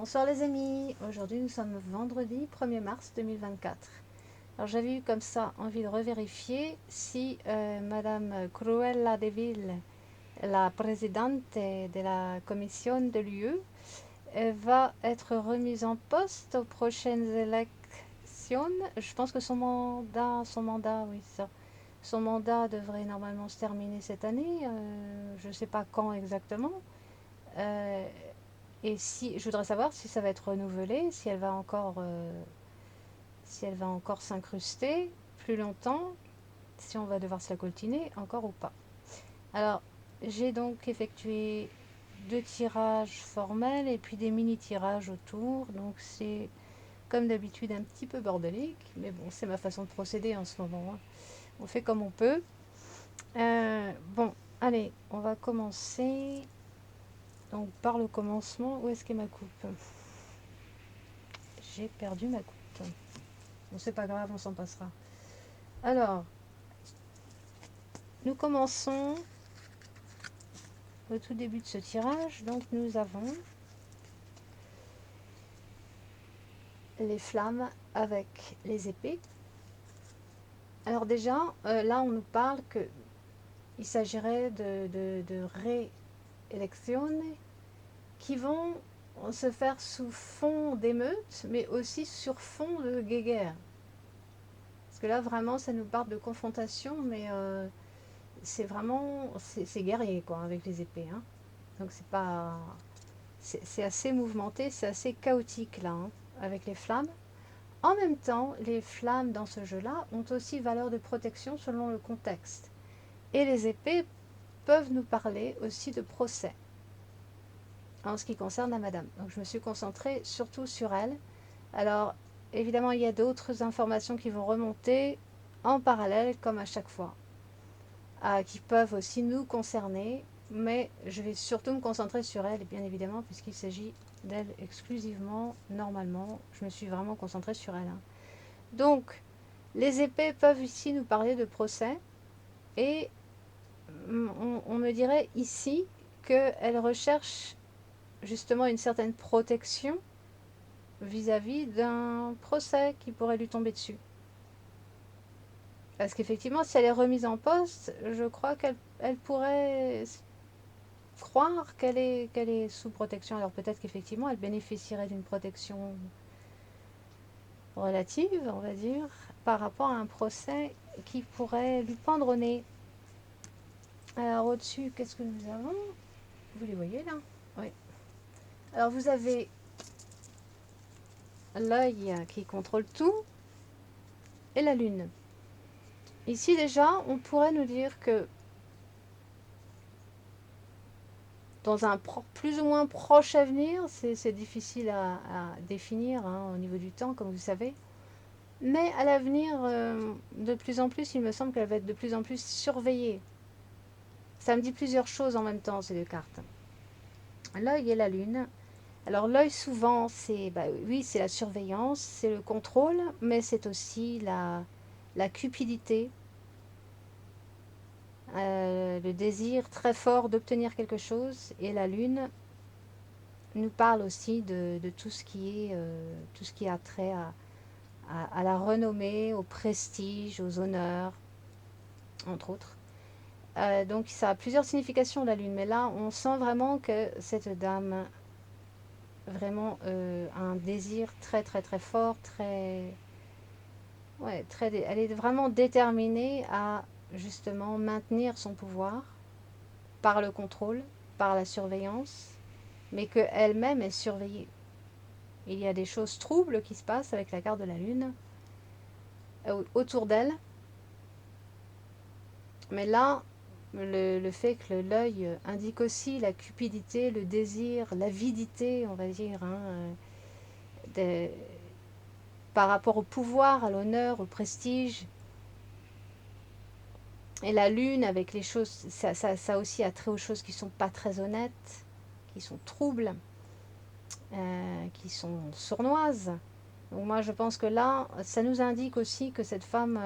Bonsoir les amis, aujourd'hui nous sommes vendredi 1er mars 2024. Alors j'avais eu comme ça envie de revérifier si Madame Cruella de Vil, la présidente de la commission de l'UE, va être remise en poste aux prochaines élections. Je pense que oui ça, son mandat devrait normalement se terminer cette année, je ne sais pas quand exactement. Euh, et si, je voudrais savoir si ça va être renouvelé, si elle va encore s'incruster plus longtemps, si on va devoir se la coltiner encore ou pas. Alors, j'ai donc effectué 2 tirages formels et puis des mini-tirages autour. Donc c'est comme d'habitude un petit peu bordélique, mais bon, c'est ma façon de procéder en ce moment, hein. On fait comme on peut. Bon, allez, on va commencer. Donc par le commencement, où est-ce qu'est ma coupe? J'ai perdu ma coupe. Bon, c'est pas grave, on s'en passera. Alors, nous commençons au tout début de ce tirage. Donc, nous avons les flammes avec les épées. Alors déjà, là, on nous parle qu'il s'agirait de réélections qui vont se faire sous fond d'émeute, mais aussi sur fond de guéguerre. Parce que là, vraiment, ça nous parle de confrontation, mais c'est vraiment, c'est guerrier, quoi, avec les épées, hein. Donc c'est pas, c'est assez mouvementé, c'est assez chaotique là, hein, avec les flammes. En même temps, les flammes dans ce jeu-là ont aussi valeur de protection selon le contexte. Et les épées peuvent nous parler aussi de procès en ce qui concerne la madame. Donc je me suis concentrée surtout sur elle. Alors évidemment, il y a d'autres informations qui vont remonter en parallèle, comme à chaque fois, qui peuvent aussi nous concerner, mais je vais surtout me concentrer sur elle, bien évidemment, puisqu'il s'agit d'elle exclusivement, normalement. Je me suis vraiment concentrée sur elle, hein. Donc, les épées peuvent ici nous parler de procès, et on me dirait ici qu'elle recherche justement une certaine protection vis-à-vis d'un procès qui pourrait lui tomber dessus. Parce qu'effectivement, si elle est remise en poste, je crois qu'elle pourrait croire qu'elle est sous protection. Alors peut-être qu'effectivement, elle bénéficierait d'une protection relative, on va dire, par rapport à un procès qui pourrait lui pendre au nez. Alors au-dessus, qu'est-ce que nous avons? Vous les voyez là? Oui. Alors vous avez l'œil qui contrôle tout et la lune. Ici déjà, on pourrait nous dire que dans un plus ou moins proche avenir, c'est difficile à définir, hein, au niveau du temps, comme vous savez, mais à l'avenir, de plus en plus, il me semble qu'elle va être de plus en plus surveillée. Ça me dit plusieurs choses en même temps, ces deux cartes. L'œil et la lune. Alors l'œil, souvent, oui, c'est la surveillance, c'est le contrôle, mais c'est aussi la cupidité, le désir très fort d'obtenir quelque chose. Et la lune nous parle aussi de tout ce qui a trait à la renommée, au prestige, aux honneurs, entre autres. Donc ça a plusieurs significations, la lune, mais là on sent vraiment que cette dame vraiment a un désir très très très fort, elle est vraiment déterminée à justement maintenir son pouvoir par le contrôle, par la surveillance, mais qu'elle-même est surveillée. Il y a des choses troubles qui se passent avec la carte de la lune autour d'elle, mais là, le fait que l'œil indique aussi la cupidité, le désir, l'avidité, on va dire, hein, de- par rapport au pouvoir, à l'honneur, au prestige. Et la lune, avec les choses, ça aussi a trait aux choses qui sont pas très honnêtes, qui sont troubles, qui sont sournoises. Donc moi, je pense que là, ça nous indique aussi que cette femme,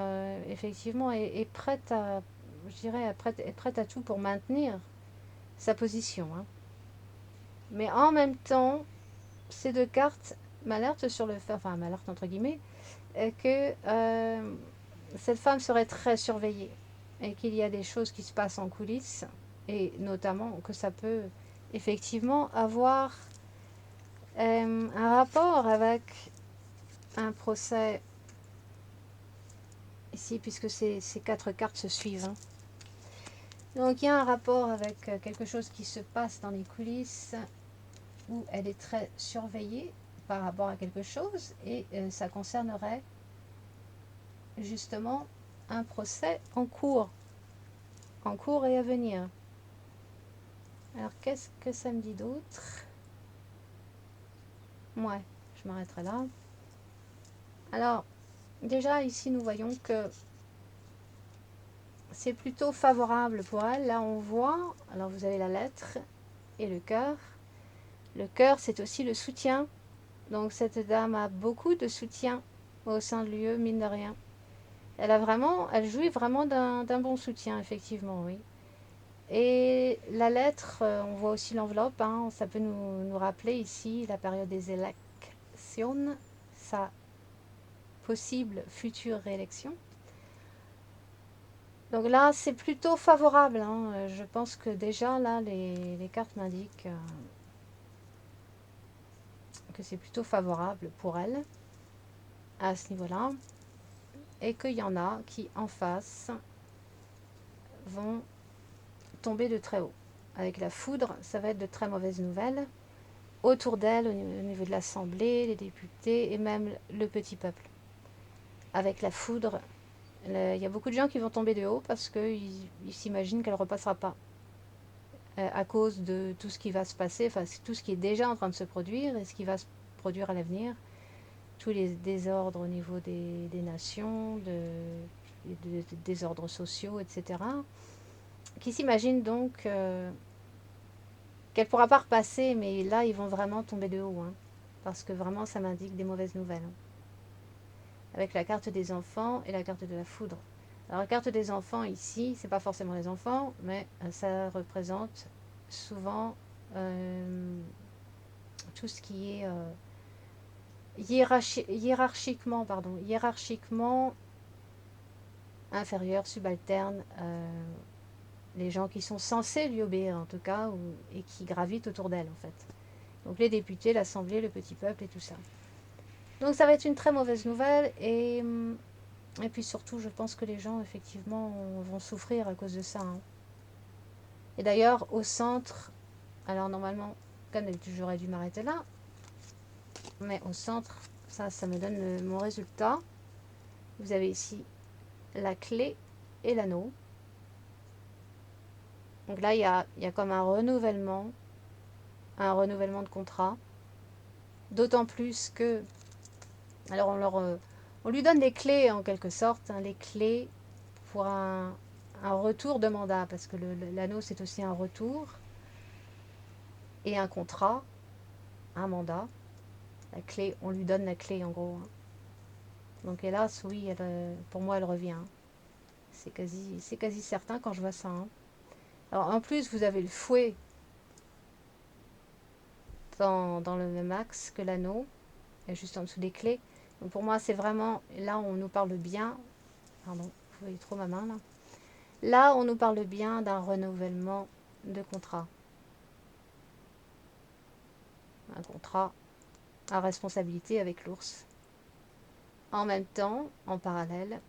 effectivement, est prête à, je dirais, est prête à tout pour maintenir sa position, hein. Mais en même temps, ces deux cartes m'alertent sur le fait, enfin m'alertent entre guillemets, que cette femme serait très surveillée et qu'il y a des choses qui se passent en coulisses et notamment que ça peut effectivement avoir un rapport avec un procès ici puisque ces quatre cartes se suivent. Hein. Donc il y a un rapport avec quelque chose qui se passe dans les coulisses où elle est très surveillée par rapport à quelque chose et ça concernerait justement un procès en cours et à venir. Alors qu'est-ce que ça me dit d'autre? Ouais, je m'arrêterai là. Alors déjà ici nous voyons que c'est plutôt favorable pour elle. Là on voit, alors vous avez la lettre et le cœur. Le cœur c'est aussi le soutien. Donc cette dame a beaucoup de soutien au sein de l'UE, mine de rien. Elle jouit vraiment d'un bon soutien, effectivement, oui. Et la lettre, on voit aussi l'enveloppe, hein, ça peut nous rappeler ici la période des élections, sa possible future réélection. Donc là, c'est plutôt favorable. Hein. Je pense que déjà, là, les cartes m'indiquent que c'est plutôt favorable pour elle à ce niveau-là. Et qu'il y en a qui, en face, vont tomber de très haut. Avec la foudre, ça va être de très mauvaises nouvelles. Autour d'elle, au niveau de l'Assemblée, les députés et même le petit peuple. Avec la foudre, il y a beaucoup de gens qui vont tomber de haut parce qu'ils s'imaginent qu'elle ne repassera pas. À cause de tout ce qui va se passer, enfin tout ce qui est déjà en train de se produire et ce qui va se produire à l'avenir. Tous les désordres au niveau des nations, des désordres sociaux, etc. Qui s'imaginent donc qu'elle ne pourra pas repasser, mais là, ils vont vraiment tomber de haut. Hein, parce que vraiment, ça m'indique des mauvaises nouvelles. Hein, avec la carte des enfants et la carte de la foudre. Alors, la carte des enfants, ici, c'est pas forcément les enfants, mais ça représente souvent tout ce qui est hiérarchiquement inférieur, subalterne, les gens qui sont censés lui obéir en tout cas, et qui gravitent autour d'elle en fait. Donc les députés, l'Assemblée, le petit peuple et tout ça. Donc ça va être une très mauvaise nouvelle et puis surtout je pense que les gens effectivement vont souffrir à cause de ça. Hein. Et d'ailleurs au centre, alors normalement, comme d'habitude j'aurais dû m'arrêter là, mais au centre, ça me donne mon résultat. Vous avez ici la clé et l'anneau. Donc là il y a comme un renouvellement de contrat. D'autant plus que, alors on lui donne des clés en quelque sorte, hein, les clés pour un retour de mandat, parce que l'anneau c'est aussi un retour et un contrat, un mandat. La clé, on lui donne la clé en gros. Hein. Donc hélas, oui, pour moi elle revient. Hein. C'est quasi certain quand je vois ça. Hein. Alors en plus, vous avez le fouet dans le même axe que l'anneau, et juste en dessous des clés. Donc pour moi, c'est vraiment, là on nous parle bien, pardon, vous voyez trop ma main là. Là, on nous parle bien d'un renouvellement de contrat. Un contrat à responsabilité avec l'ours. En même temps, en parallèle,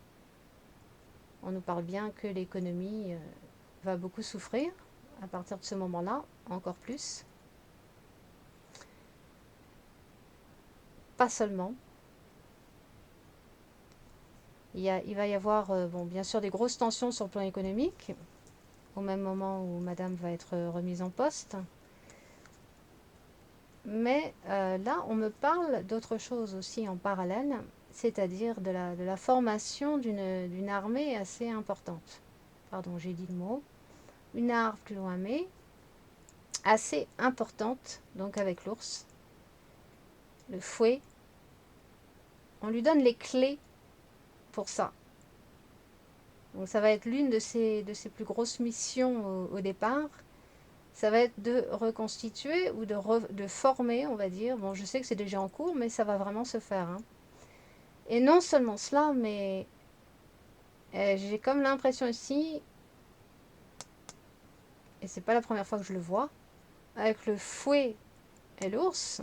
on nous parle bien que l'économie va beaucoup souffrir à partir de ce moment-là, encore plus. Pas seulement. Il va y avoir, bon, bien sûr, des grosses tensions sur le plan économique, au même moment où Madame va être remise en poste. Mais là, on me parle d'autre chose aussi en parallèle, c'est-à-dire de la formation d'une armée assez importante. Pardon, j'ai dit le mot. Une armée assez importante, donc avec l'ours, le fouet. On lui donne les clés pour ça. Donc ça va être l'une de ses plus grosses missions au départ, ça va être de reconstituer ou de former, on va dire. Bon, je sais que c'est déjà en cours, mais ça va vraiment se faire, hein. Et non seulement cela, mais j'ai comme l'impression ici, et c'est pas la première fois que je le vois, avec le fouet et l'ours,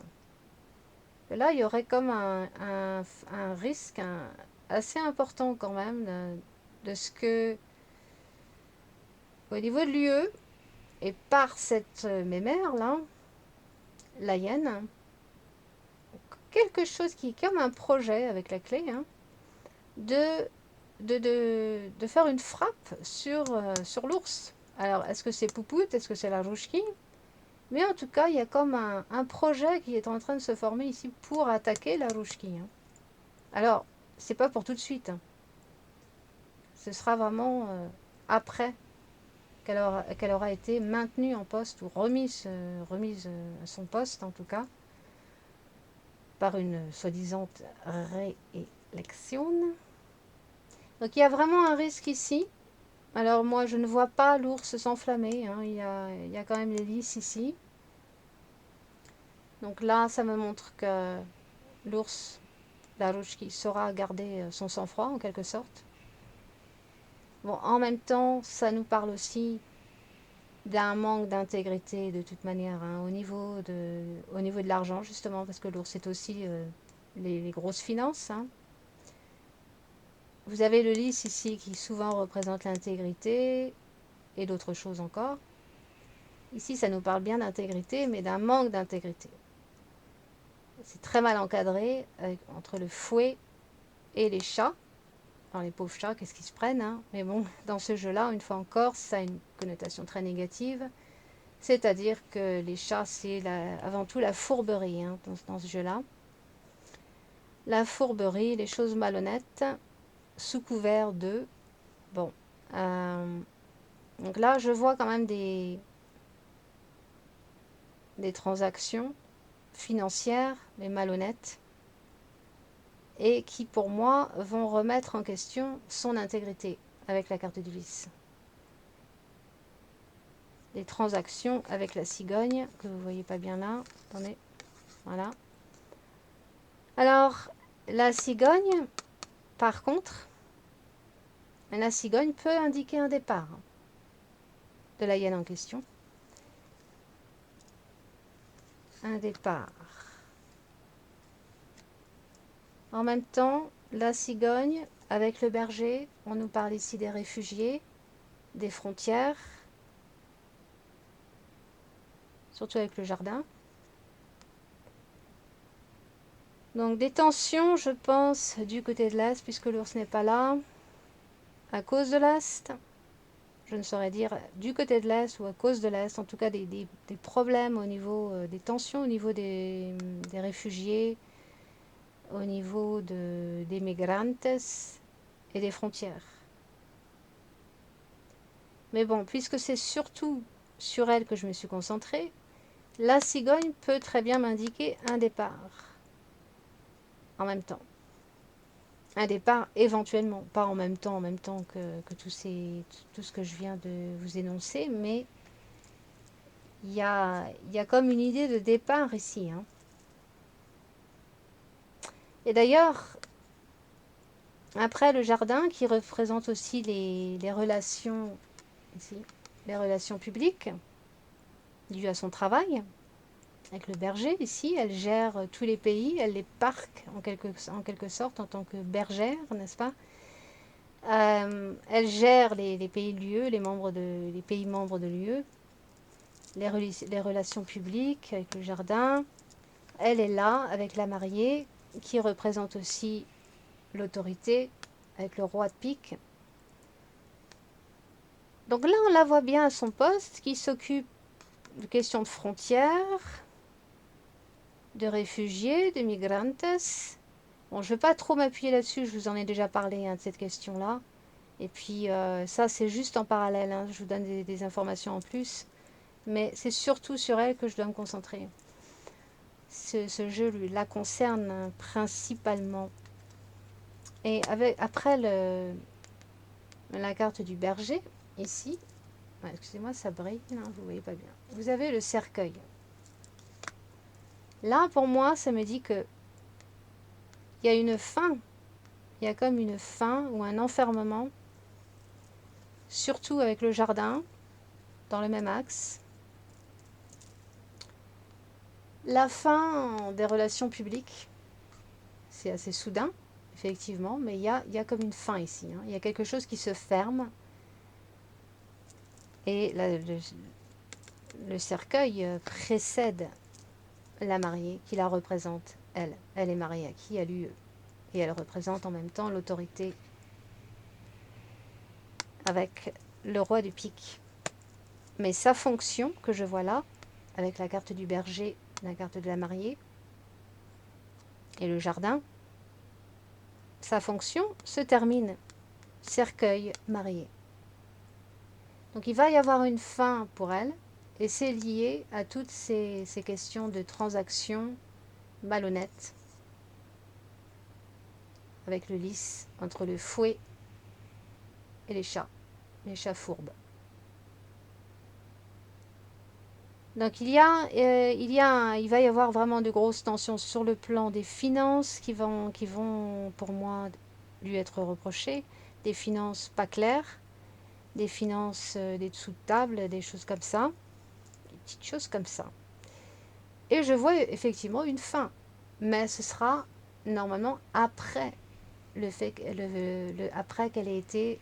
que là, il y aurait comme un risque assez important quand même de ce que, au niveau de l'UE, et par cette mémère là, la hyène, quelque chose qui est comme un projet avec la clé, hein, de, de faire une frappe sur l'ours. Alors, est-ce que c'est Poupoute? Est-ce que c'est la Rouchki? Mais en tout cas, il y a comme un projet qui est en train de se former ici pour attaquer la Rouchki, hein. Alors, c'est pas pour tout de suite, hein. Ce sera vraiment après qu'elle aura été maintenue en poste ou remise à son poste, en tout cas, par une soi-disant réélection. Donc il y a vraiment un risque ici. Alors moi, je ne vois pas l'ours s'enflammer, hein. Il y a quand même les lys ici. Donc là, ça me montre que l'ours, la rouge qui saura garder son sang-froid en quelque sorte. Bon, en même temps, ça nous parle aussi d'un manque d'intégrité de toute manière, hein, au niveau de l'argent justement, parce que l'ours est aussi les grosses finances, hein. Vous avez le lys ici qui souvent représente l'intégrité et d'autres choses encore. Ici, ça nous parle bien d'intégrité, mais d'un manque d'intégrité. C'est très mal encadré entre le fouet et les chats. Alors les pauvres chats, qu'est-ce qu'ils se prennent, hein. Mais bon, dans ce jeu-là, une fois encore, ça a une connotation très négative. C'est-à-dire que les chats, c'est avant tout la fourberie, hein, dans ce jeu-là. La fourberie, les choses malhonnêtes, sous couvert de... Bon. Donc là, je vois quand même des transactions financières, mais malhonnêtes, et qui, pour moi, vont remettre en question son intégrité avec la carte du lys. Des transactions avec la cigogne, que vous ne voyez pas bien là. Attendez. Voilà. Alors, la cigogne, par contre, la cigogne peut indiquer un départ de la hyène en question. Un départ. En même temps, la cigogne, avec le berger, on nous parle ici des réfugiés, des frontières, surtout avec le jardin. Donc des tensions, je pense, du côté de l'Est, puisque l'ours n'est pas là, à cause de l'Est. Je ne saurais dire du côté de l'Est ou à cause de l'Est, en tout cas des problèmes au niveau des tensions, au niveau des réfugiés, au niveau des migrantes et des frontières. Mais bon, puisque c'est surtout sur elle que je me suis concentrée, la cigogne peut très bien m'indiquer un départ en même temps. Un départ éventuellement, pas en même temps que tout ce que je viens de vous énoncer, mais il y a comme une idée de départ ici, hein. Et d'ailleurs, après le jardin qui représente aussi les relations ici, les relations publiques dues à son travail, avec le berger ici, elle gère tous les pays, elle les parque en quelque sorte en tant que bergère, n'est-ce pas? Elle gère les pays de l'UE, les pays membres de l'UE, les relations publiques avec le jardin. Elle est là avec la mariée qui représente aussi l'autorité avec le roi de pique. Donc là, on la voit bien à son poste qui s'occupe de questions de frontières, de réfugiés, de migrantes. Bon, je ne vais pas trop m'appuyer là-dessus, je vous en ai déjà parlé, hein, de cette question-là. Et puis ça, c'est juste en parallèle, hein, je vous donne des informations en plus. Mais c'est surtout sur elle que je dois me concentrer. Ce jeu la concerne principalement. Et après la carte du berger, ici, Ouais, excusez-moi, ça brille, non, vous voyez pas bien. Vous avez le cercueil. Là, pour moi, ça me dit que il y a une fin. Il y a comme une fin ou un enfermement, surtout avec le jardin, dans le même axe. La fin des relations publiques, c'est assez soudain, effectivement, mais il y a comme une fin ici. Hein. Il y a quelque chose qui se ferme. Et le cercueil précède la mariée qui la représente, elle. Elle est mariée à qui? À l'UE. Et elle représente en même temps l'autorité avec le roi du pique. Mais sa fonction, que je vois là, avec la carte du berger, la carte de la mariée, et le jardin, sa fonction se termine. Cercueil marié. Donc il va y avoir une fin pour elle, et c'est lié à toutes ces questions de transactions malhonnêtes, avec le lys entre le fouet et les chats fourbes. Donc il va y avoir vraiment de grosses tensions sur le plan des finances qui vont pour moi lui être reprochées, des finances pas claires, des finances des dessous de table, des choses comme ça, des petites choses comme ça. Et je vois effectivement une fin, mais ce sera normalement après le fait après qu'elle ait été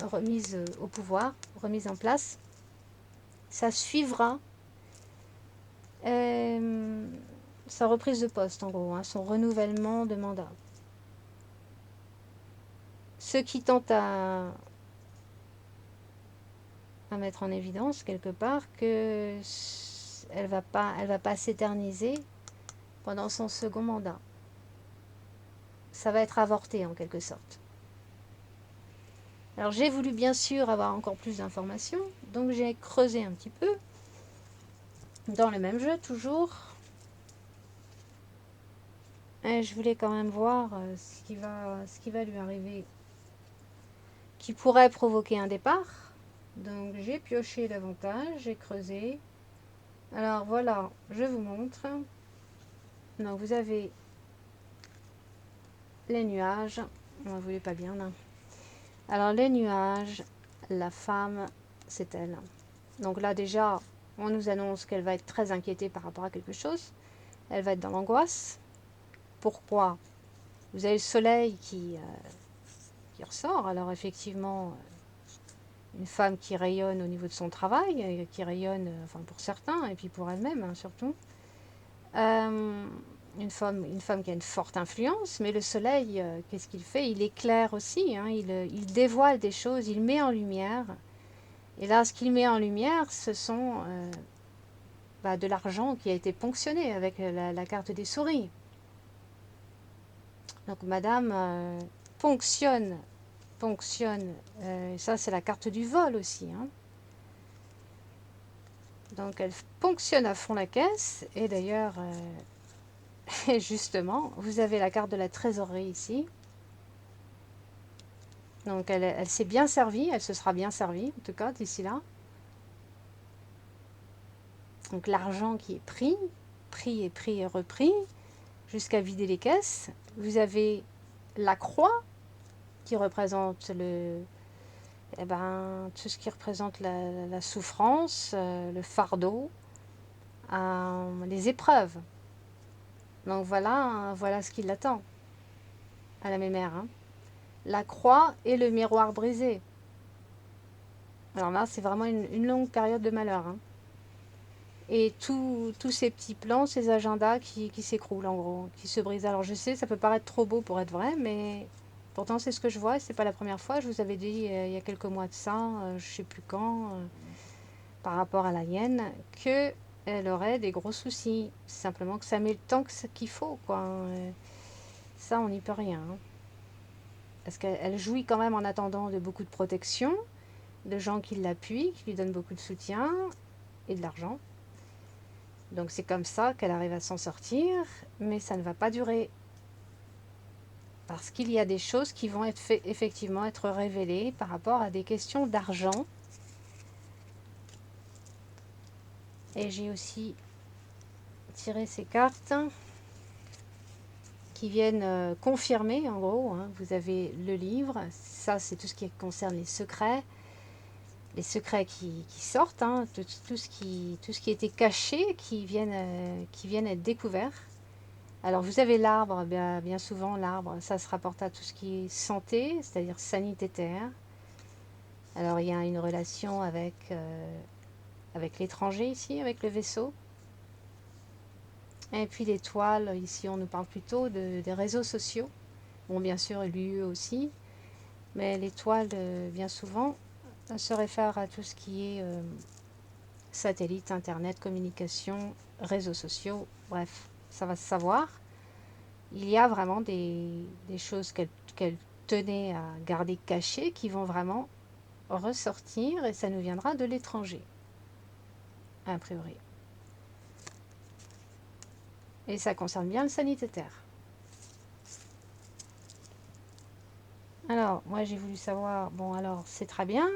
remise au pouvoir, remise en place. Ça suivra sa reprise de poste, en gros, hein, son renouvellement de mandat. Ce qui tente à mettre en évidence quelque part que elle va pas s'éterniser pendant son second mandat. Ça va être avorté en quelque sorte. Alors j'ai voulu bien sûr avoir encore plus d'informations, donc j'ai creusé un petit peu dans le même jeu toujours. Et je voulais quand même voir ce qui va lui arriver, qui pourrait provoquer un départ. Donc j'ai pioché davantage, j'ai creusé. Alors voilà, je vous montre. Donc vous avez les nuages. Vous ne voulez pas bien là. Alors les nuages, la femme, c'est elle. Donc là déjà, on nous annonce qu'elle va être très inquiétée par rapport à quelque chose. Elle va être dans l'angoisse. Pourquoi? Vous avez le soleil qui ressort. Alors effectivement, une femme qui rayonne au niveau de son travail, qui rayonne, enfin pour certains, et puis pour elle-même hein, surtout. Une femme qui a une forte influence, mais le soleil, qu'est-ce qu'il fait? Il éclaire aussi, hein, il dévoile des choses, il met en lumière. Et là, ce qu'il met en lumière, ce sont de l'argent qui a été ponctionné avec la carte des souris. Donc Madame ponctionne, ça c'est la carte du vol aussi. Hein. Donc elle ponctionne à fond la caisse, et d'ailleurs, justement, vous avez la carte de la trésorerie ici. Donc elle s'est bien servie, elle se sera bien servie, en tout cas d'ici là. Donc l'argent qui est pris et repris, jusqu'à vider les caisses. Vous avez la croix qui représente tout ce qui représente la souffrance, le fardeau, les épreuves. Donc voilà ce qui l'attend à la mémère. Hein. La croix et le miroir brisé. Alors là, c'est vraiment une longue période de malheur. Hein. Et tous ces petits plans, ces agendas qui s'écroulent en gros, qui se brisent. Alors je sais, ça peut paraître trop beau pour être vrai, mais pourtant c'est ce que je vois et c'est pas la première fois. Je vous avais dit il y a quelques mois de ça, je sais plus quand, par rapport à la hyène, que elle aurait des gros soucis. C'est simplement que ça met le temps qu'il faut, quoi. Ça, on n'y peut rien. Hein. Parce qu'elle jouit quand même en attendant de beaucoup de protection, de gens qui l'appuient, qui lui donnent beaucoup de soutien et de l'argent. Donc c'est comme ça qu'elle arrive à s'en sortir, mais ça ne va pas durer. Parce qu'il y a des choses qui vont effectivement être révélées par rapport à des questions d'argent Et j'ai aussi tiré ces cartes qui viennent confirmer, en gros, hein. Vous avez le livre, ça c'est tout ce qui concerne les secrets qui sortent, hein, tout ce qui était caché, qui viennent être découverts. Alors vous avez l'arbre, bien souvent l'arbre, ça se rapporte à tout ce qui est santé, c'est-à-dire sanitaire. Alors il y a une relation avec l'étranger ici, avec le vaisseau. Et puis l'étoile, ici on nous parle plutôt des réseaux sociaux. Bon, bien sûr, l'UE aussi, mais l'étoile, bien souvent, se réfère à tout ce qui est satellite, internet, communication, réseaux sociaux, bref, ça va se savoir. Il y a vraiment des choses qu'elle tenait à garder cachées qui vont vraiment ressortir et ça nous viendra de l'étranger, a priori. Et ça concerne bien le sanitaire. Alors, moi j'ai voulu savoir, bon alors c'est très bien,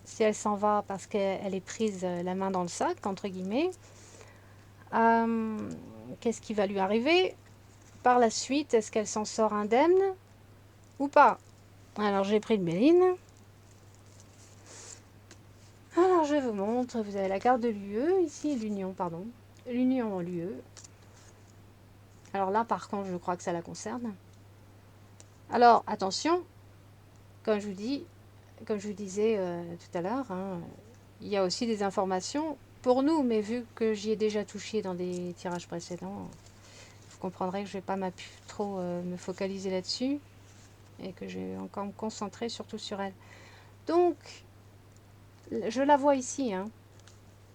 si elle s'en va parce qu'elle est prise la main dans le sac, entre guillemets, qu'est-ce qui va lui arriver par la suite? Est-ce qu'elle s'en sort indemne ou pas? Alors j'ai pris le Béline. Alors je vous montre, vous avez la carte de l'UE, ici l'Union, pardon. L'Union, l'UE. Alors là par contre je crois que ça la concerne. Alors attention, comme je vous disais tout à l'heure, hein, il y a aussi des informations pour nous, mais vu que j'y ai déjà touché dans des tirages précédents, vous comprendrez que je ne vais pas trop me focaliser là-dessus et que je vais encore me concentrer surtout sur elle. Donc, je la vois ici, hein.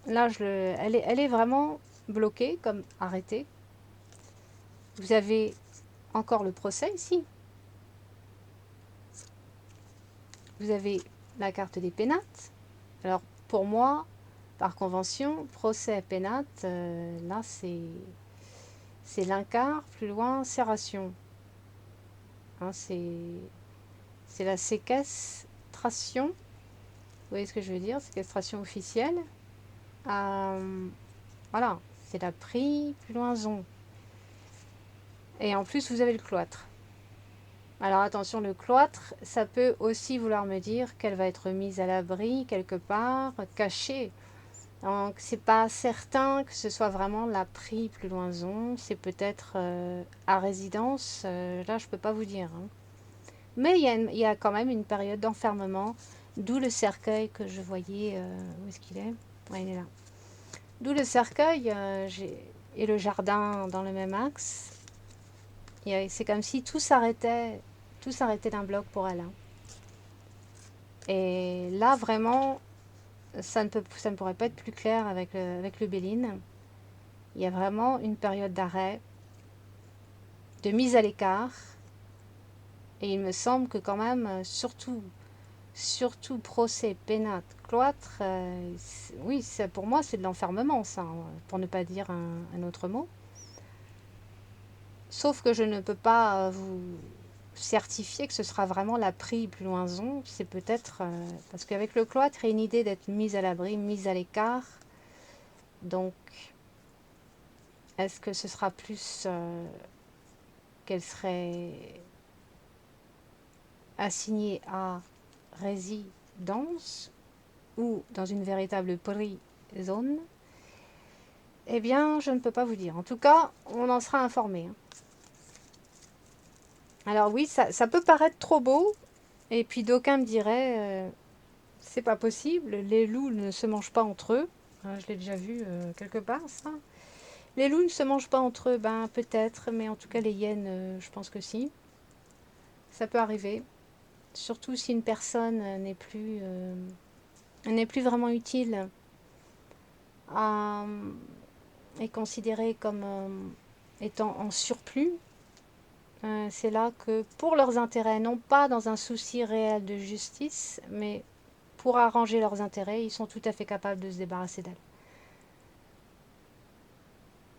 Là, elle est vraiment bloquée, comme arrêtée. Vous avez encore le procès ici. Vous avez la carte des pénates. Alors, pour moi, par convention, procès, pénate, là, c'est l'incar, plus loin, serration. Hein, c'est la séquestration. Vous voyez ce que je veux dire? Séquestration officielle. Voilà, c'est la prie, plus loin, zon. Et en plus, vous avez le cloître. Alors attention, le cloître, ça peut aussi vouloir me dire qu'elle va être mise à l'abri quelque part, cachée. Donc c'est pas certain que ce soit vraiment la prie plus loin zone, c'est peut-être à résidence, là je peux pas vous dire, hein. Mais il y a quand même une période d'enfermement, d'où le cercueil que je voyais, où est-ce qu'il est? Ouais, il est là. D'où le cercueil et le jardin dans le même axe. C'est comme si tout s'arrêtait d'un bloc pour elle, hein. Et là, vraiment, ça ne pourrait pas être plus clair avec le Béline. Il y a vraiment une période d'arrêt, de mise à l'écart. Et il me semble que quand même, surtout procès, pénate, cloître, oui, pour moi, c'est de l'enfermement, ça, hein, pour ne pas dire un autre mot. Sauf que je ne peux pas vous certifier que ce sera vraiment la prie plus loin zon. C'est peut-être parce qu'avec le cloître, il y a une idée d'être mise à l'abri, mise à l'écart. Donc, est-ce que ce sera plus qu'elle serait assignée à résidence ou dans une véritable prison? Eh bien, je ne peux pas vous dire. En tout cas, on en sera informé, hein. Alors oui, ça peut paraître trop beau, et puis d'aucuns me diraient, c'est pas possible, les loups ne se mangent pas entre eux. Je l'ai déjà vu quelque part, ça. Les loups ne se mangent pas entre eux, ben peut-être, mais en tout cas les hyènes, je pense que si. Ça peut arriver, surtout si une personne n'est plus vraiment utile, est considérée comme étant en surplus. C'est là que pour leurs intérêts, non pas dans un souci réel de justice, mais pour arranger leurs intérêts, ils sont tout à fait capables de se débarrasser d'elle.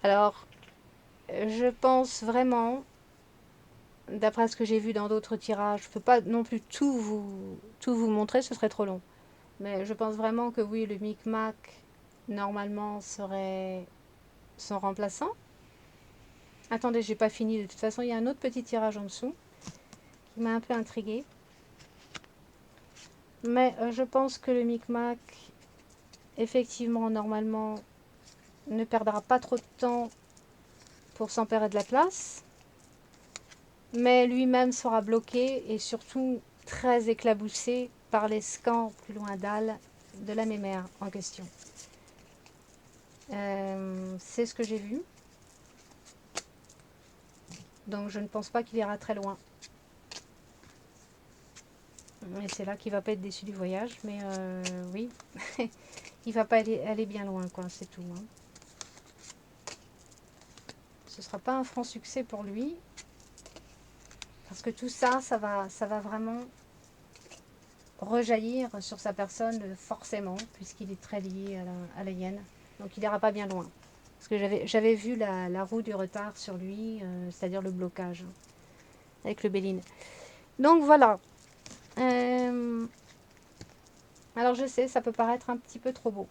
Alors, je pense vraiment, d'après ce que j'ai vu dans d'autres tirages, je ne peux pas non plus tout vous montrer, ce serait trop long. Mais je pense vraiment que oui, le Micmac normalement serait son remplaçant. Attendez, j'ai pas fini. De toute façon, il y a un autre petit tirage en dessous qui m'a un peu intriguée. Mais je pense que le Micmac, effectivement, normalement, ne perdra pas trop de temps pour s'emparer de la place. Mais lui-même sera bloqué et surtout très éclaboussé par les scans plus loin d'Al de la mémère en question. C'est ce que j'ai vu. Donc je ne pense pas qu'il ira très loin. Et c'est là qu'il va pas être déçu du voyage. Mais oui, il va pas aller bien loin, quoi, c'est tout. Hein. Ce sera pas un franc succès pour lui. Parce que tout ça, ça va vraiment rejaillir sur sa personne forcément, puisqu'il est très lié à la hyène. Donc il n'ira pas bien loin. Parce que j'avais vu la roue du retard sur lui, c'est-à-dire le blocage, hein, avec le Béline. Donc voilà. Alors je sais, ça peut paraître un petit peu trop beau.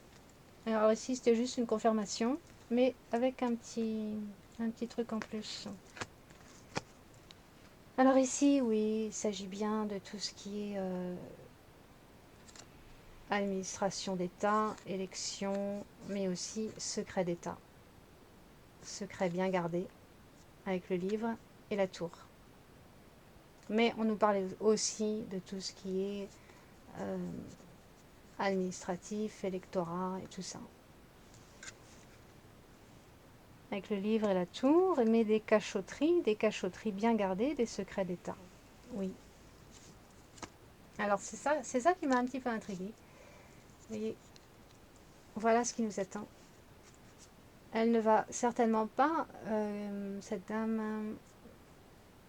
Alors ici, c'était juste une confirmation, mais avec un petit truc en plus. Alors ici, oui, il s'agit bien de tout ce qui est administration d'État, élection, mais aussi secret d'État. Secret bien gardé, avec le livre et la tour. Mais on nous parle aussi de tout ce qui est administratif, électorat et tout ça. Avec le livre et la tour, mais des cachotteries bien gardées, des secrets d'État. Oui. Alors c'est ça qui m'a un petit peu intriguée. Vous voyez, voilà ce qui nous attend. Elle ne va certainement pas, cette dame,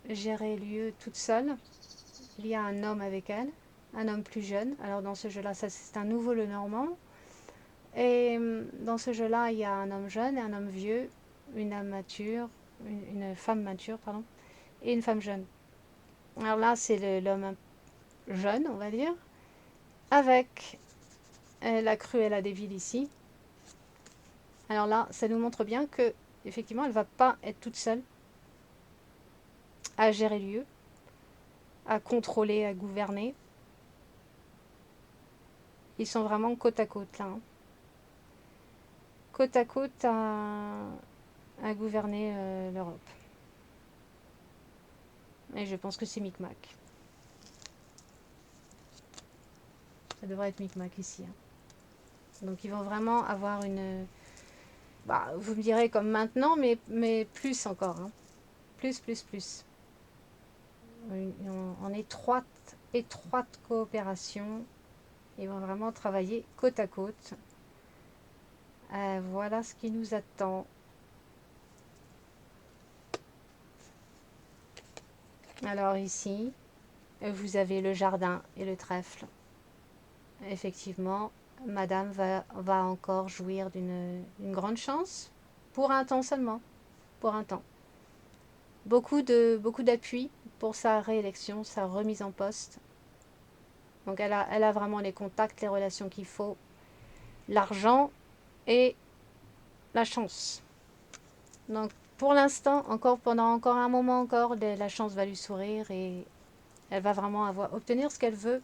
gérer le lieu toute seule. Il y a un homme avec elle, un homme plus jeune. Alors dans ce jeu-là, ça c'est un nouveau le Normand. Et dans ce jeu-là, il y a un homme jeune et un homme vieux, une âme mature, une femme mature, pardon, et une femme jeune. Alors là, c'est l'homme jeune, on va dire, avec la Cruella des villes ici. Alors là, ça nous montre bien que effectivement, elle ne va pas être toute seule à gérer le lieu, à contrôler, à gouverner. Ils sont vraiment côte à côte là. Hein. Côte à côte à gouverner l'Europe. Et je pense que c'est Micmac. Ça devrait être Micmac ici. Hein. Donc ils vont vraiment avoir une... Bah, vous me direz comme maintenant, mais plus encore. Hein. Plus. En étroite coopération. Ils vont vraiment travailler côte à côte. Voilà ce qui nous attend. Alors ici, vous avez le jardin et le trèfle. Effectivement, Madame va encore jouir d'une grande chance pour un temps seulement. Pour un temps. Beaucoup d'appui pour sa réélection, sa remise en poste. Donc elle a vraiment les contacts, les relations qu'il faut, l'argent et la chance. Donc pour l'instant, pendant encore un moment encore, la chance va lui sourire et elle va vraiment obtenir ce qu'elle veut.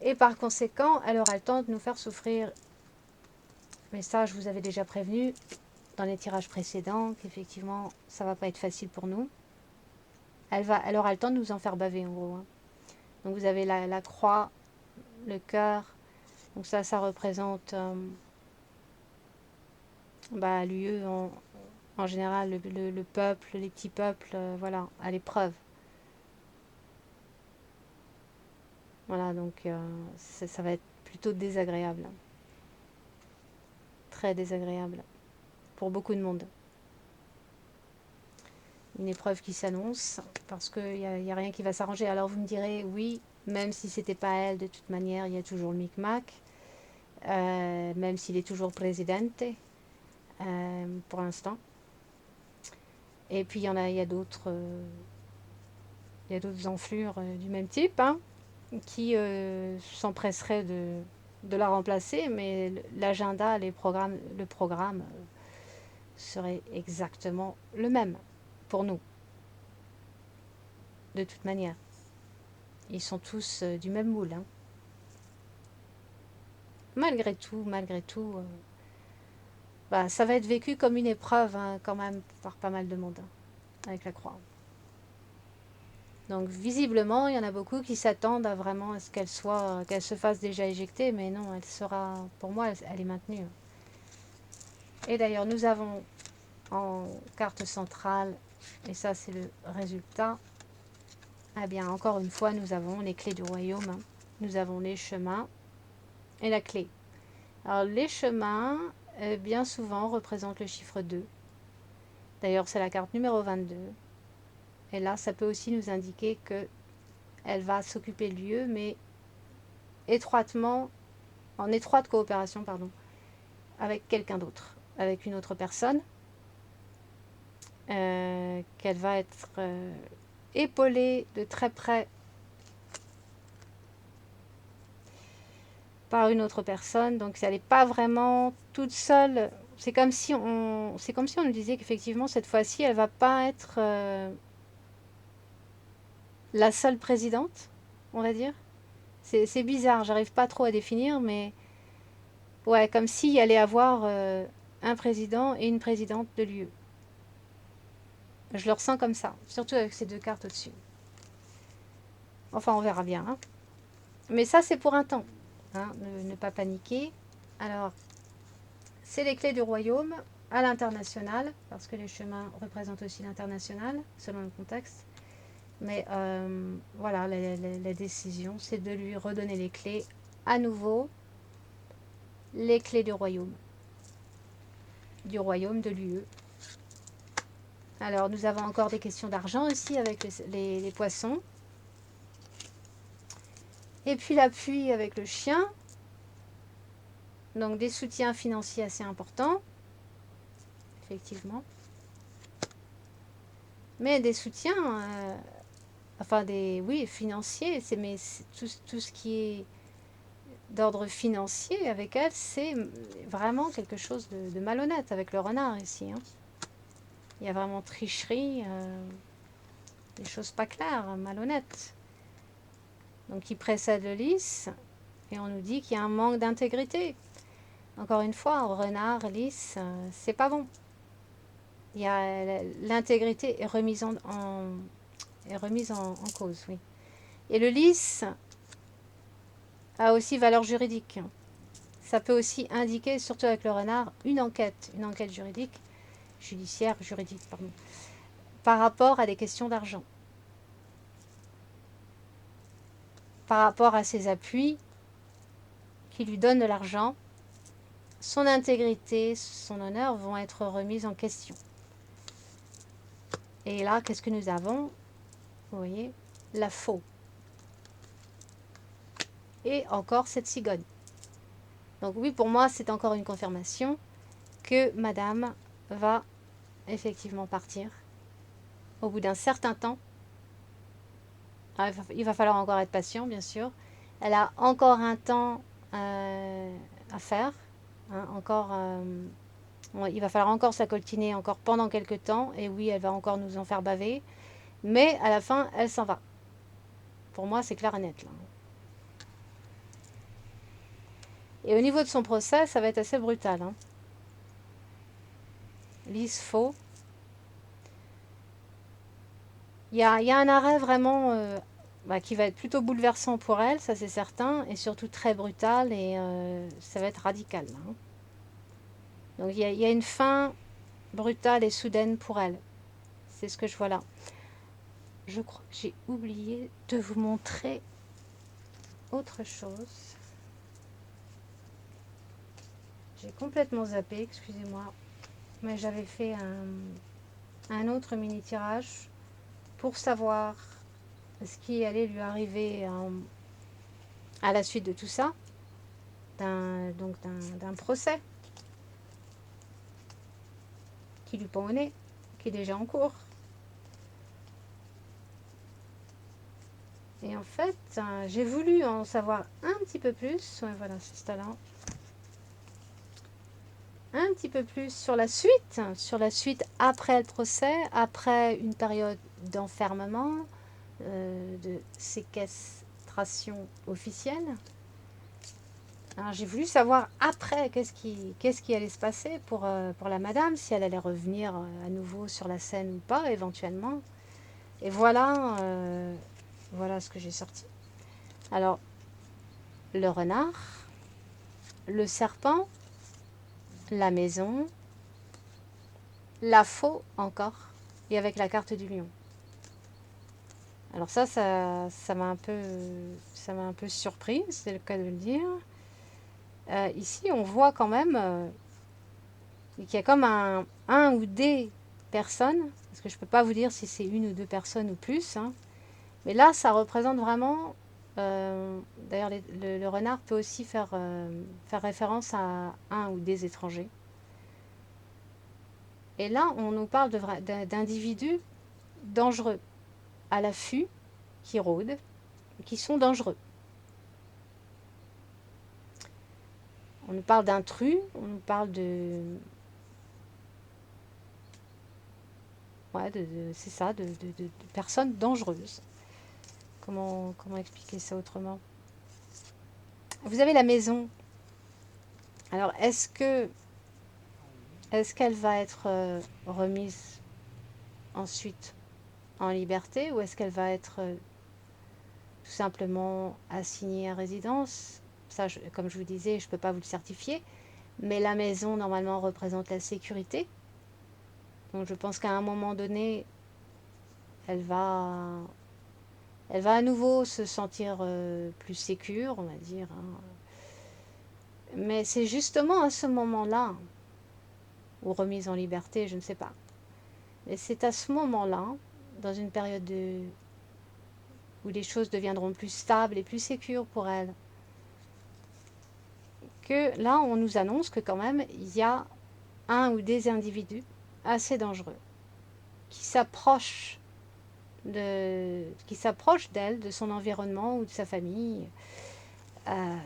Et par conséquent, elle aura le temps de nous faire souffrir. Mais ça, je vous avais déjà prévenu dans les tirages précédents qu'effectivement, ça va pas être facile pour nous. Elle aura le temps de nous en faire baver en gros. Hein. Donc vous avez la croix, le cœur. Donc ça représente l'UE en général, le peuple, les petits peuples, voilà, à l'épreuve. Voilà, donc ça va être plutôt désagréable. Très désagréable pour beaucoup de monde. Une épreuve qui s'annonce parce qu'il n'y a rien qui va s'arranger. Alors vous me direz, oui, même si c'était pas elle, de toute manière, il y a toujours le Micmac, même s'il est toujours présidente pour l'instant. Et puis il y a d'autres enflures du même type hein, qui s'empresseraient de la remplacer, mais l'agenda, le programme serait exactement le même pour nous, de toute manière. Ils sont tous du même moule, hein. Malgré tout, bah, ça va être vécu comme une épreuve, hein, quand même, par pas mal de monde, hein, avec la croix. Donc visiblement, il y en a beaucoup qui s'attendent à vraiment à ce qu'elle se fasse déjà éjecter, mais non, elle sera, pour moi, elle est maintenue. Et d'ailleurs, nous avons en carte centrale, et ça c'est le résultat, eh bien encore une fois, nous avons les clés du royaume, hein. Nous avons les chemins et la clé. Alors les chemins, bien souvent, représentent le chiffre 2. D'ailleurs, c'est la carte numéro 22. Et là, ça peut aussi nous indiquer que elle va s'occuper de lieu, mais en étroite coopération, pardon, avec quelqu'un d'autre, avec une autre personne, qu'elle va être épaulée de très près par une autre personne. Donc, elle n'est pas vraiment toute seule. C'est comme si on nous disait qu'effectivement, cette fois-ci, elle va pas être la seule présidente, on va dire. C'est bizarre, j'arrive pas trop à définir, mais ouais, comme s'il allait avoir un président et une présidente de l'UE. Je le ressens comme ça, surtout avec ces deux cartes au-dessus. Enfin, on verra bien, hein. Mais ça, c'est pour un temps, hein, ne pas paniquer. Alors, c'est les clés du royaume à l'international, parce que les chemins représentent aussi l'international, selon le contexte. Mais voilà, la décision, c'est de lui redonner les clés à nouveau, les clés du royaume de l'UE. Alors, nous avons encore des questions d'argent aussi avec les poissons. Et puis l'appui avec le chien. Donc, des soutiens financiers assez importants, effectivement. Mais des soutiens, oui, financiers, mais tout ce qui est d'ordre financier avec elle, c'est vraiment quelque chose de malhonnête avec le renard ici, hein. Il y a vraiment tricherie, des choses pas claires, malhonnêtes. Donc il précède le lys et on nous dit qu'il y a un manque d'intégrité. Encore une fois, renard, lys, c'est pas bon. Il y a l'intégrité est remise en cause, oui. Et le lys a aussi valeur juridique. Ça peut aussi indiquer, surtout avec le renard, une enquête juridique, pardon, par rapport à des questions d'argent, par rapport à ses appuis qui lui donnent de l'argent. Son intégrité, son honneur vont être remises en question. Et là, qu'est-ce que nous avons? Vous voyez, la faux. Et encore cette cigogne. Donc oui, pour moi, c'est encore une confirmation que madame va effectivement partir au bout d'un certain temps. Alors, il va falloir encore être patient, bien sûr. Elle a encore un temps à faire, hein, encore, il va falloir encore s'accoltiner encore pendant quelques temps. Et oui, elle va encore nous en faire baver. Mais à la fin, elle s'en va. Pour moi, c'est clair et net, là. Et au niveau de son procès, ça va être assez brutal, hein. Lys faux. Il y a un arrêt vraiment qui va être plutôt bouleversant pour elle, ça c'est certain, et surtout très brutal, et ça va être radical, hein. Donc il y a une fin brutale et soudaine pour elle. C'est ce que je vois là. Je crois que j'ai oublié de vous montrer autre chose. J'ai complètement zappé, excusez-moi. Mais j'avais fait un autre mini tirage pour savoir ce qui allait lui arriver à la suite de tout ça, d'un procès qui lui pend au nez, qui est déjà en cours. Et en fait, j'ai voulu en savoir un petit peu plus. Ouais, voilà, c'est ça là. Un petit peu plus sur la suite après le procès, après une période d'enfermement, de séquestration officielle. Alors j'ai voulu savoir après qu'est-ce qui allait se passer pour la madame, si elle allait revenir à nouveau sur la scène ou pas, éventuellement. Et voilà, voilà ce que j'ai sorti. Alors, le renard, le serpent, la maison, la faux encore, et avec la carte du lion. Alors ça m'a un peu surpris, c'est le cas de le dire. Ici, on voit quand même qu'il y a comme un ou des personnes, parce que je ne peux pas vous dire si c'est une ou deux personnes ou plus, hein, mais là, ça représente vraiment. D'ailleurs, le renard peut aussi faire référence à un ou des étrangers. Et là, on nous parle d'individus dangereux, à l'affût, qui rôdent, qui sont dangereux. On nous parle d'intrus, on nous parle ouais, c'est ça, de personnes dangereuses. Comment expliquer ça autrement? Vous avez la maison. Alors, est-ce qu'elle va être remise ensuite en liberté ou est-ce qu'elle va être tout simplement assignée à résidence? Ça, comme je vous disais, je ne peux pas vous le certifier. Mais la maison, normalement, représente la sécurité. Donc, je pense qu'à un moment donné, elle va, elle va à nouveau se sentir plus sécure, on va dire, hein. Mais c'est justement à ce moment-là, ou remise en liberté, je ne sais pas. Mais c'est à ce moment-là, dans une période où les choses deviendront plus stables et plus sécures pour elle, que là, on nous annonce que quand même, il y a un ou des individus assez dangereux qui s'approchent d'elle, de son environnement ou de sa famille. Euh,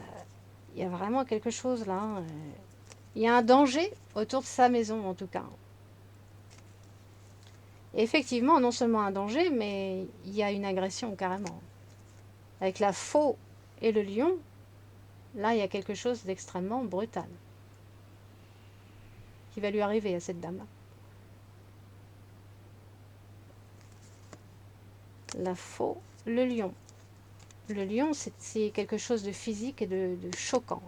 il y a vraiment quelque chose là. Il y a un danger autour de sa maison en tout cas. Et effectivement, non seulement un danger, mais il y a une agression carrément. Avec la faux et le lion, là, il y a quelque chose d'extrêmement brutal qui va lui arriver à cette dame-là. La faux, le lion. Le lion, c'est quelque chose de physique et de choquant.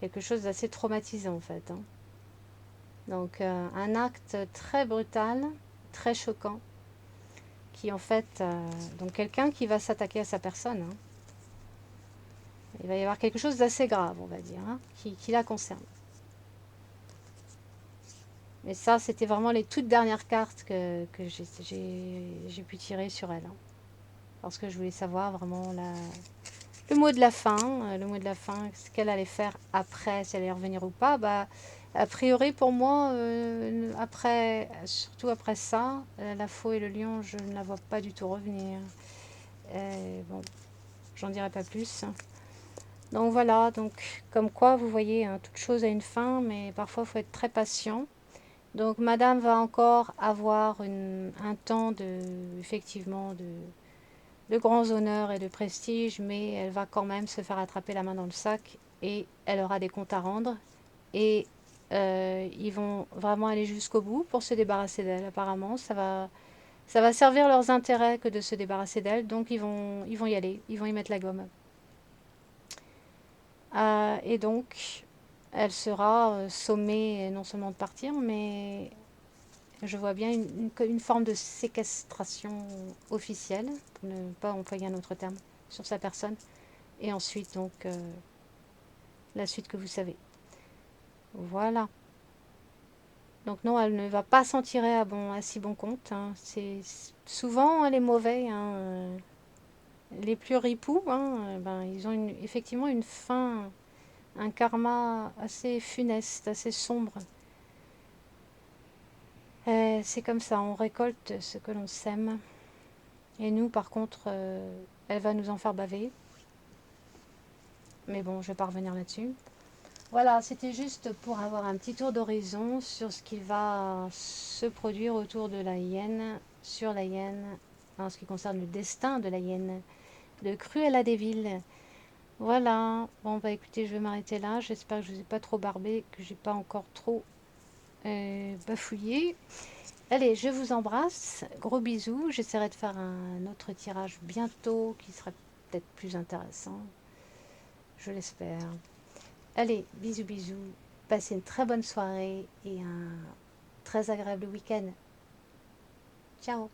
Quelque chose d'assez traumatisant en fait, hein. Donc un acte très brutal, très choquant, qui en fait, donc quelqu'un qui va s'attaquer à sa personne, hein. Il va y avoir quelque chose d'assez grave, on va dire, hein, qui la concerne. Mais ça, c'était vraiment les toutes dernières cartes que j'ai pu tirer sur elle, hein. Parce que je voulais savoir vraiment le mot de la fin. Le mot de la fin, ce qu'elle allait faire après, si elle allait revenir ou pas. Bah, a priori, pour moi, surtout après ça, la faux et le lion, je ne la vois pas du tout revenir. Bon, j'en dirai pas plus. Donc voilà, donc comme quoi, vous voyez, hein, toute chose a une fin, mais parfois, il faut être très patient. Donc madame va encore avoir un temps effectivement, de grands honneurs et de prestige, mais elle va quand même se faire attraper la main dans le sac et elle aura des comptes à rendre. Et ils vont vraiment aller jusqu'au bout pour se débarrasser d'elle. Apparemment, ça va servir leurs intérêts que de se débarrasser d'elle, donc ils vont y aller, ils vont y mettre la gomme. Et donc, elle sera sommée non seulement de partir, mais je vois bien une forme de séquestration officielle, pour ne pas employer un autre terme, sur sa personne. Et ensuite, donc, la suite que vous savez. Voilà. Donc non, elle ne va pas s'en tirer à si bon compte, hein. C'est souvent les mauvais, hein, les plus ripoux, hein, ben, ils ont effectivement une fin, un karma assez funeste, assez sombre. C'est comme ça, on récolte ce que l'on sème. Et nous, par contre, elle va nous en faire baver. Mais bon, je vais pas revenir là-dessus. Voilà, c'était juste pour avoir un petit tour d'horizon sur ce qui va se produire autour de la hyène, sur la hyène, en ce qui concerne le destin de la hyène, de Cruella des Villes. Voilà, bon bah écoutez, je vais m'arrêter là. J'espère que je ne vous ai pas trop barbé, que j'ai pas encore trop bafouillé. Allez, je vous embrasse, gros bisous. J'essaierai de faire un autre tirage bientôt qui sera peut-être plus intéressant. Je l'espère. Allez, bisous bisous. Passez une très bonne soirée et un très agréable week-end. Ciao